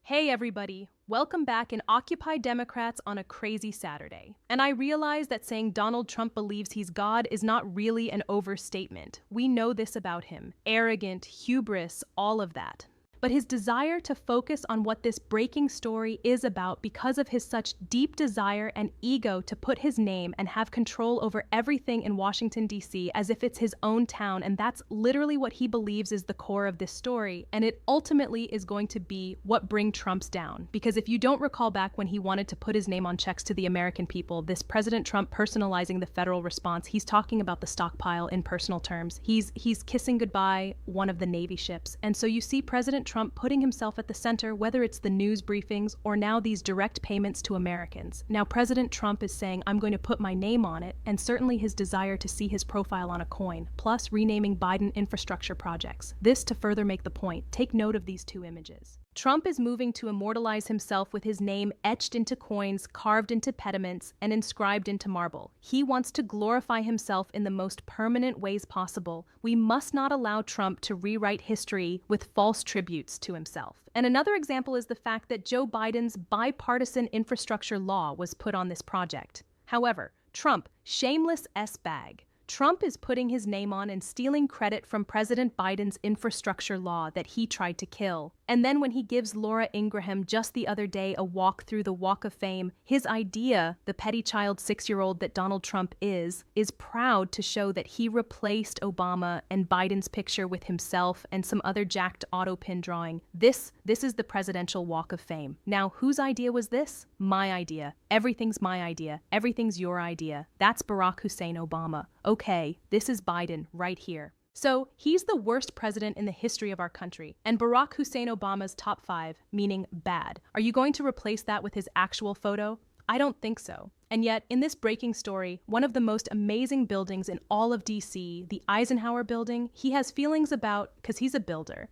Hey everybody, welcome back in Occupy Democrats on a crazy Saturday. And I realize that saying Donald Trump believes he's God is not really an overstatement. We know this about him. Arrogant, hubris, all of that. But his desire to focus on what this breaking story is about because of his such deep desire and ego to put his name and have control over everything in Washington, D.C. as if it's his own town, and that's literally what he believes is the core of this story, and it ultimately is going to be what brings Trump's down. Because if you don't recall back when he wanted to put his name on checks to the American people, this President Trump personalizing the federal response, he's talking about the stockpile in personal terms. He's kissing goodbye one of the Navy ships. And so you see President Trump putting himself at the center, whether it's the news briefings or now these direct payments to Americans. Now, President Trump is saying, I'm going to put my name on it, and certainly his desire to see his profile on a coin, plus renaming Biden infrastructure projects. This to further make the point. Take note of these two images. Trump is moving to immortalize himself with his name etched into coins, carved into pediments, and inscribed into marble. He wants to glorify himself in the most permanent ways possible. We must not allow Trump to rewrite history with false tributes to himself. And another example is the fact that Joe Biden's bipartisan infrastructure law was put on this project. However, Trump, shameless S-bag. Trump is putting his name on and stealing credit from President Biden's infrastructure law that he tried to kill. And then when he gives Laura Ingraham just the other day a walk through the Walk of Fame, his idea, the petty child 6-year-old that Donald Trump is proud to show that he replaced Obama and Biden's picture with himself and some other jacked auto pin drawing. This is the presidential Walk of Fame. Now, whose idea was this? My idea. Everything's my idea. Everything's your idea. That's Barack Hussein Obama. Okay, this is Biden right here. So he's the worst president in the history of our country, and Barack Hussein Obama's top 5, meaning bad. Are you going to replace that with his actual photo? I don't think so. And yet, in this breaking story, one of the most amazing buildings in all of DC, the Eisenhower building, he has feelings about, because he's a builder.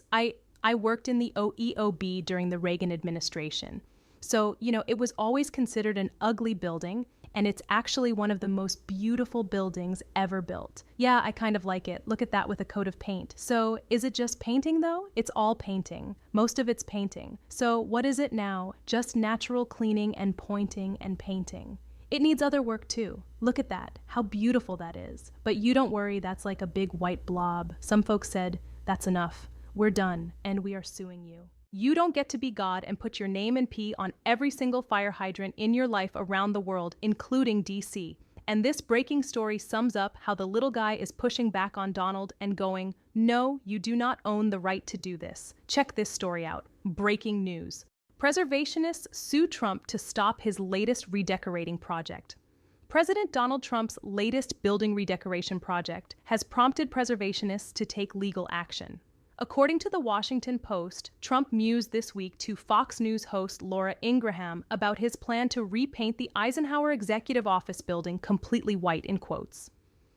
I worked in the EOB during the Reagan administration. So, it was always considered an ugly building, and it's actually one of the most beautiful buildings ever built. Yeah, I kind of like it. Look at that with a coat of paint. So is it just painting though? It's all painting. Most of it's painting. So what is it now? Just natural cleaning and pointing and painting. It needs other work too. Look at that, how beautiful that is. But you don't worry, that's like a big white blob. Some folks said, that's enough. We're done, and we are suing you. You don't get to be God and put your name and pee on every single fire hydrant in your life around the world, including DC. And this breaking story sums up how the little guy is pushing back on Donald and going, no, you do not own the right to do this. Check this story out. Breaking news. Preservationists sue Trump to stop his latest redecorating project. President Donald Trump's latest building redecoration project has prompted preservationists to take legal action. According to the Washington Post, Trump mused this week to Fox News host Laura Ingraham about his plan to repaint the Eisenhower Executive Office building completely white, in quotes.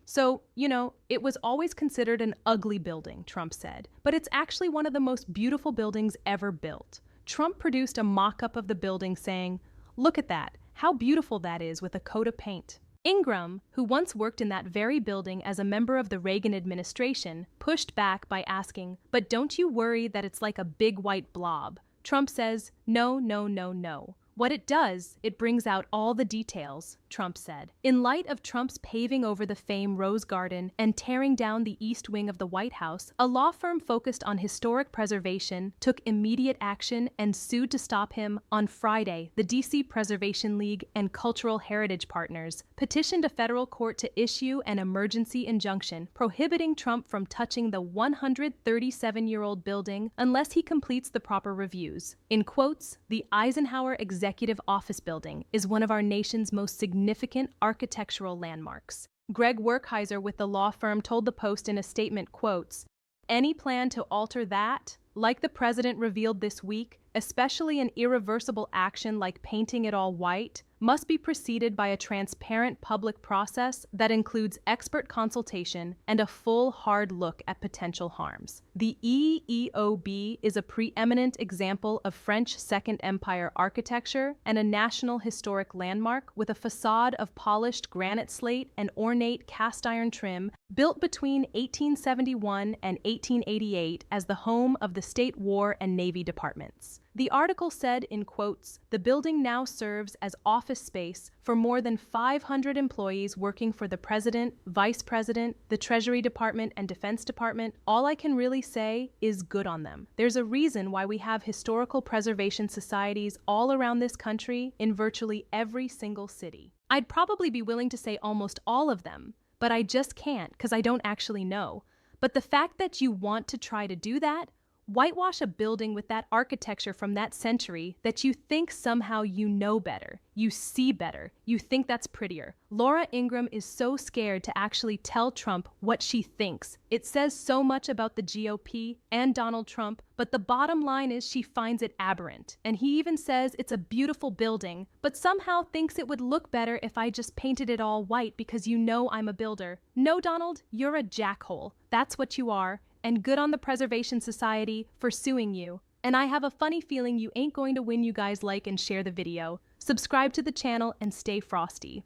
So, it was always considered an ugly building, Trump said, but it's actually one of the most beautiful buildings ever built. Trump produced a mock-up of the building saying, look at that, how beautiful that is with a coat of paint. Ingram, who once worked in that very building as a member of the Reagan administration, pushed back by asking, but don't you worry that it's like a big white blob? Trump says, no, no, no, no. What it does, it brings out all the details, Trump said. In light of Trump's paving over the famed Rose Garden and tearing down the east wing of the White House, a law firm focused on historic preservation took immediate action and sued to stop him. On Friday, the DC Preservation League and Cultural Heritage Partners petitioned a federal court to issue an emergency injunction prohibiting Trump from touching the 137-year-old building unless he completes the proper reviews. In quotes, the Eisenhower Executive Office Building is one of our nation's most significant architectural landmarks. Greg Werkheiser with the law firm told the Post in a statement, quotes, any plan to alter that, like the president revealed this week, especially an irreversible action like painting it all white, must be preceded by a transparent public process that includes expert consultation and a full, hard look at potential harms. The EEOB is a preeminent example of French Second Empire architecture and a national historic landmark with a facade of polished granite slate and ornate cast iron trim built between 1871 and 1888 as the home of the State War and Navy departments. The article said, in quotes, "The building now serves as office space for more than 500 employees working for the president, vice president, the Treasury Department, and Defense Department. All I can really say is good on them. There's a reason why we have historical preservation societies all around this country in virtually every single city." I'd probably be willing to say almost all of them, but I just can't because I don't actually know. But the fact that you want to try to do that, whitewash a building with that architecture from that century that you think somehow you know better, you see better, you think that's prettier. Laura Ingraham is so scared to actually tell Trump what she thinks. It says so much about the GOP and Donald Trump, but the bottom line is she finds it aberrant. And he even says it's a beautiful building, but somehow thinks it would look better if I just painted it all white because you know I'm a builder. No, Donald, you're a jackhole. That's what you are. And good on the Preservation Society for suing you. And I have a funny feeling you ain't going to win. You guys like and share the video. Subscribe to the channel and stay frosty.